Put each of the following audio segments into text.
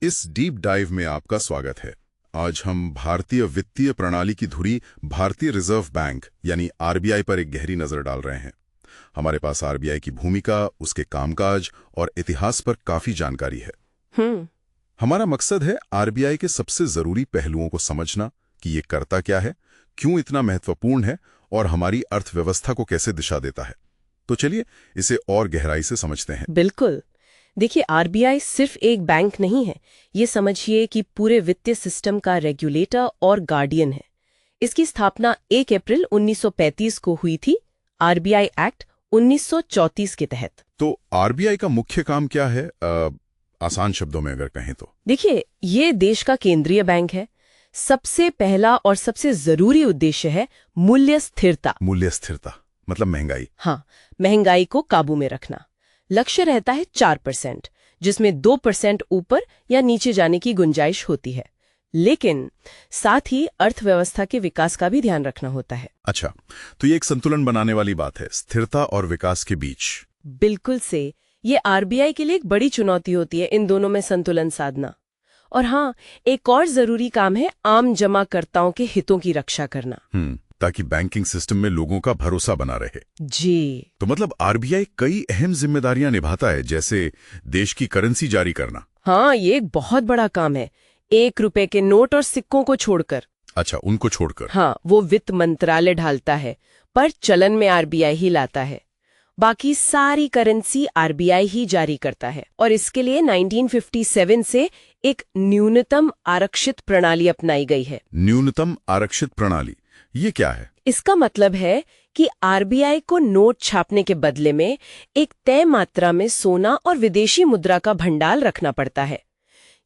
इस deep dive में आपका स्वागत है। आज हम भारतीय वित्तीय प्रणाली की धुरी भारतीय रिजर्व बैंक यानी आरबीआई पर एक गहरी नजर डाल रहे हैं। हमारे पास आरबीआई की भूमिका, उसके कामकाज और इतिहास पर काफी जानकारी है। हमारा मकसद है आरबीआई के सबसे जरूरी पहलुओं को समझना कि ये करता क्या है, क्यों इतना महत्वपूर्ण है और हमारी अर्थव्यवस्था को कैसे दिशा देता है। तो चलिए इसे और गहराई से समझते हैं। बिल्कुल। देखिए, आरबीआई सिर्फ एक बैंक नहीं है, ये समझिए कि पूरे वित्तीय सिस्टम का रेगुलेटर और गार्डियन है। इसकी स्थापना 1 अप्रैल 1935 को हुई थी, आरबीआई एक्ट 1934 के तहत। तो आरबीआई का मुख्य काम क्या है, आसान शब्दों में अगर कहें तो? देखिए, ये देश का केंद्रीय बैंक है। सबसे पहला और सबसे जरूरी उद्देश्य है मूल्य स्थिरता। मूल्य स्थिरता मतलब महंगाई? हाँ, महंगाई को काबू में रखना। लक्ष्य रहता है 4%, जिसमें 2% ऊपर या नीचे जाने की गुंजाइश होती है। लेकिन साथ ही अर्थव्यवस्था के विकास का भी ध्यान रखना होता है। अच्छा, तो ये एक संतुलन बनाने वाली बात है, स्थिरता और विकास के बीच। बिल्कुल से। ये आरबीआई के लिए एक बड़ी चुनौती होती है, इन दोनों में संतुलन साधना। और हाँ, एक और जरूरी काम है आम जमाकर्ताओं के हितों की रक्षा करना। ताकि बैंकिंग सिस्टम में लोगों का भरोसा बना रहे। जी। तो मतलब आरबीआई कई अहम जिम्मेदारियां निभाता है, जैसे देश की करेंसी जारी करना। हाँ, ये एक बहुत बड़ा काम है। 1 रुपए के नोट और सिक्कों को छोड़कर। अच्छा, उनको छोड़कर? हाँ, वो वित्त मंत्रालय ढालता है, पर चलन में आरबीआई ही लाता है। बाकी सारी करेंसी आरबीआई ही जारी करता है। और इसके लिए 1957 से एक न्यूनतम आरक्षित प्रणाली अपनाई गई है। न्यूनतम आरक्षित प्रणाली, ये क्या है? इसका मतलब है कि आरबीआई को नोट छापने के बदले में एक तय मात्रा में सोना और विदेशी मुद्रा का भंडार रखना पड़ता है।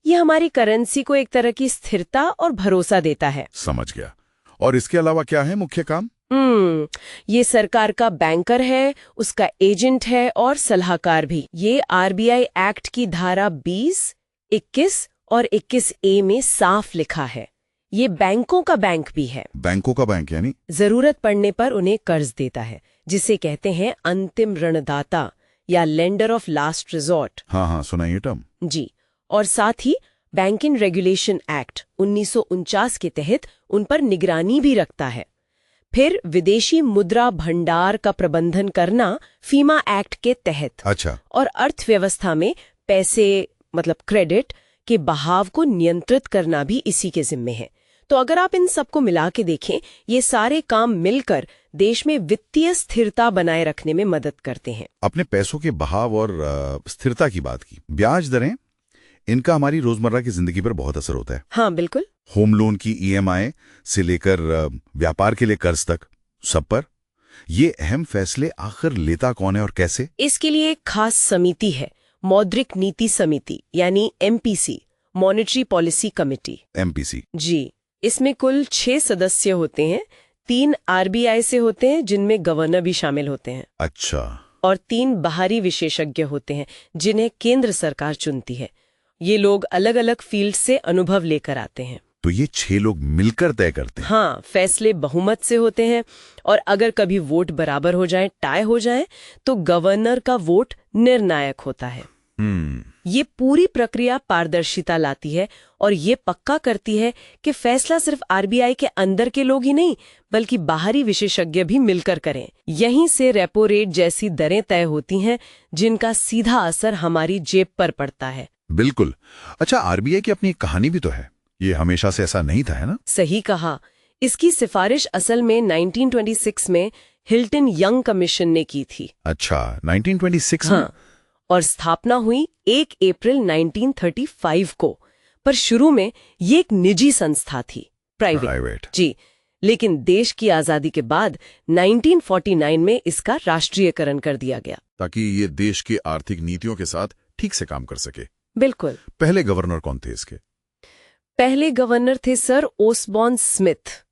ये हमारी करेंसी को एक तरह की स्थिरता और भरोसा देता है। समझ गया। और इसके अलावा क्या है मुख्य काम? ये सरकार का बैंकर है, उसका एजेंट है और सलाहकार भी। ये आरबीआई एक्ट की धारा 20, 21 और 21A में साफ लिखा है। ये बैंकों का बैंक भी है। बैंकों का बैंक यानी? जरूरत पड़ने पर उन्हें कर्ज देता है, जिसे कहते हैं अंतिम ऋणदाता या लेंडर ऑफ लास्ट रिजॉर्ट। हाँ, सुनाइए टर्म। जी। और साथ ही बैंकिंग रेगुलेशन एक्ट 1949 के तहत उन पर निगरानी भी रखता है। फिर विदेशी मुद्रा भंडार का प्रबंधन करना फीमा एक्ट के तहत। अच्छा। और अर्थव्यवस्था में पैसे मतलब क्रेडिट के बहाव को नियंत्रित करना भी इसी के जिम्मे है। तो अगर आप इन सबको मिला के देखें, ये सारे काम मिलकर देश में वित्तीय स्थिरता बनाए रखने में मदद करते हैं। अपने पैसों के बहाव और स्थिरता की बात की, ब्याज दरें, इनका हमारी रोजमर्रा की जिंदगी पर बहुत असर होता है। हाँ, बिल्कुल। होम लोन की ईएमआई से लेकर व्यापार के लिए कर्ज तक, सब पर ये अहम फैसले आखिर लेता कौन है और कैसे? इसके लिए एक खास समिति है, मौद्रिक नीति समिति यानी MPC, monetary policy committee. MPC? जी। इसमें कुल 6 सदस्य होते हैं। 3 आरबीआई से होते हैं, जिनमें गवर्नर भी शामिल होते हैं। अच्छा। और 3 बाहरी विशेषज्ञ होते हैं, जिन्हें केंद्र सरकार चुनती है। ये लोग अलग अलग फील्ड से अनुभव लेकर आते हैं। तो ये 6 लोग मिलकर तय करते हैं? हाँ, फैसले बहुमत से होते हैं। और अगर कभी वोट बराबर हो जाए, टाई हो जाए, तो गवर्नर का वोट निर्णायक होता है। ये पूरी प्रक्रिया पारदर्शिता लाती है और ये पक्का करती है कि फैसला सिर्फ आरबीआई के अंदर के लोग ही नहीं, बल्कि बाहरी विशेषज्ञ भी मिलकर करें। यहीं से रेपो रेट जैसी दरें तय होती हैं, जिनका सीधा असर हमारी जेब पर पड़ता है। बिल्कुल। अच्छा, आरबीआई की अपनी एक कहानी भी तो है। ये हमेशा से ऐसा नहीं था, है ना? सही कहा। इसकी सिफारिश असल में 1926 में हिल्टन यंग कमीशन ने की थी। अच्छा, 1926 में? हाँ, और स्थापना हुई 1 अप्रैल 1935 को। पर शुरू में ये एक निजी संस्था थी, प्राइवेट। जी। लेकिन देश की आजादी के बाद 1949 में इसका राष्ट्रीयकरण कर दिया गया, ताकि ये देश की आर्थिक नीतियों के साथ ठीक से काम कर सके। बिल्कुल। पहले गवर्नर कौन थे इसके? पहले गवर्नर थे सर ओसबॉर्न स्मिथ,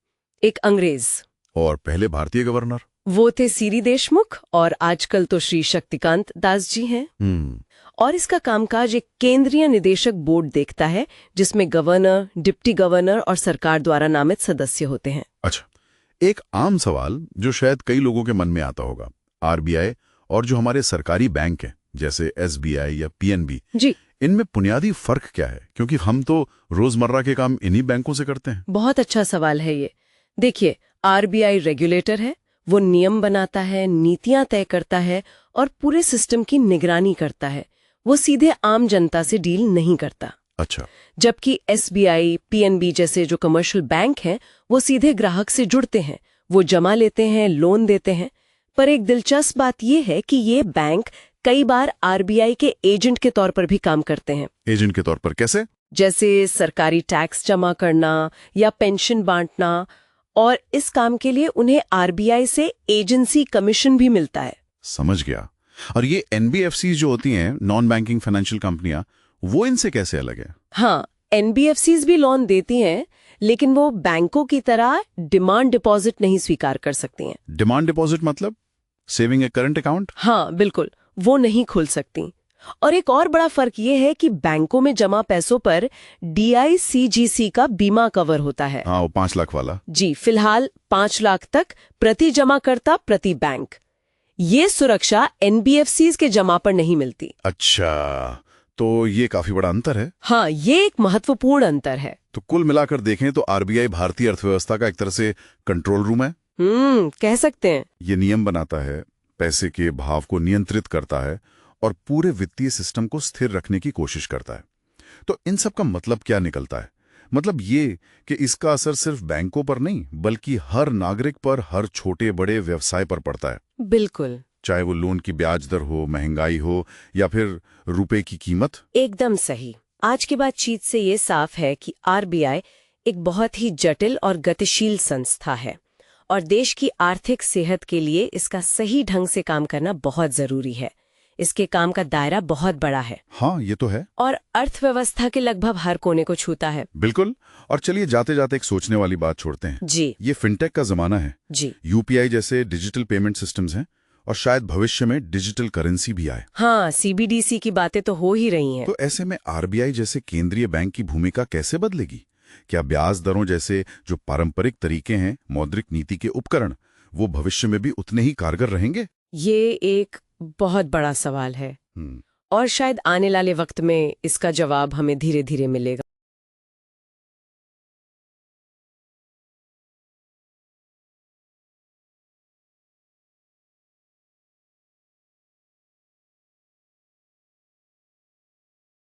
एक अंग्रेज। और पहले भारतीय गवर्नर? वो थे सीरी देशमुख, और आजकल तो श्री शक्तिकांत दास जी हैं। और इसका कामकाज एक केंद्रीय निदेशक बोर्ड देखता है, जिसमें गवर्नर, डिप्टी गवर्नर और सरकार द्वारा नामित सदस्य होते हैं। अच्छा, एक आम सवाल जो शायद कई लोगों के मन में आता होगा, आरबीआई और जो हमारे सरकारी बैंक हैं जैसे एसबीआई या पीएनबी, जी, इनमें बुनियादी फर्क क्या है, क्योंकि हम तो रोजमर्रा के काम इन्हीं बैंकों से करते हैं। बहुत अच्छा सवाल है ये। देखिए, आरबीआई रेगुलेटर है, वो नियम बनाता है, नीतियां तय करता है और पूरे सिस्टम की निगरानी करता है। वो सीधे आम जनता से डील नहीं करता। अच्छा। जबकि एसबीआई, पीएनबी जैसे जो कमर्शियल बैंक हैं, वो सीधे ग्राहक से जुड़ते हैं, वो जमा लेते हैं, लोन देते हैं। पर एक दिलचस्प बात यह है कि ये बैंक कई बार आरबीआई के एजेंट के तौर पर भी काम करते हैं। एजेंट के तौर पर कैसे? जैसे सरकारी टैक्स जमा करना या पेंशन बांटना, और इस काम के लिए उन्हें आरबीआई से एजेंसी कमीशन भी मिलता है। समझ गया। और ये एनबीएफसी जो होती हैं, नॉन बैंकिंग फाइनेंशियल कंपनियां, वो इनसे कैसे अलग है? हाँ, एनबीएफसीज भी लोन देती हैं, लेकिन वो बैंकों की तरह डिमांड डिपॉजिट नहीं स्वीकार कर सकती हैं। डिमांड डिपॉजिट मतलब सेविंग ए करंट अकाउंट? हाँ बिल्कुल, वो नहीं खोल सकती। और एक और बड़ा फर्क ये है कि बैंकों में जमा पैसों पर डीआईसीजीसी का बीमा कवर होता है। हाँ, वो 5 लाख वाला। जी, फिलहाल 5 लाख तक प्रति जमाकर्ता प्रति बैंक। ये सुरक्षा एनबीएफसीज के जमा पर नहीं मिलती। अच्छा, तो ये काफी बड़ा अंतर है। हाँ, ये एक महत्वपूर्ण अंतर है। तो कुल मिलाकर देखें तो आरबीआई भारतीय अर्थव्यवस्था का एक तरह से कंट्रोल रूम है। कह सकते हैं। ये नियम बनाता है, पैसे के भाव को नियंत्रित करता है और पूरे वित्तीय सिस्टम को स्थिर रखने की कोशिश करता है। तो इन सब का मतलब क्या निकलता है? मतलब ये कि इसका असर सिर्फ बैंकों पर नहीं, बल्कि हर नागरिक पर, हर छोटे बड़े व्यवसाय पर पड़ता है। बिल्कुल। चाहे वो लोन की ब्याज दर हो, महंगाई हो या फिर रुपए की कीमत। एकदम सही। आज की बातचीत से ये साफ है कि आरबीआई एक बहुत ही जटिल और गतिशील संस्था है और देश की आर्थिक सेहत के लिए इसका सही ढंग से काम करना बहुत जरूरी है। इसके काम का दायरा बहुत बड़ा है। हाँ, ये तो है। और अर्थव्यवस्था के लगभग हर कोने को छूता है। बिल्कुल। और चलिए जाते जाते एक सोचने वाली बात छोड़ते हैं। जी। ये फिनटेक का जमाना है। जी। यूपीआई जैसे डिजिटल पेमेंट सिस्टम्स हैं और शायद भविष्य में डिजिटल करेंसी भी आए। हाँ, सीबीडीसी की बातें तो हो ही रही हैं। तो ऐसे में आरबीआई जैसे केंद्रीय बैंक की भूमिका कैसे बदलेगी? क्या ब्याज दरों जैसे जो पारंपरिक तरीके हैं, मौद्रिक नीति के उपकरण, वो भविष्य में भी उतने ही कारगर रहेंगे? ये एक बहुत बड़ा सवाल है और शायद आने वाले वक्त में इसका जवाब हमें धीरे धीरे मिलेगा।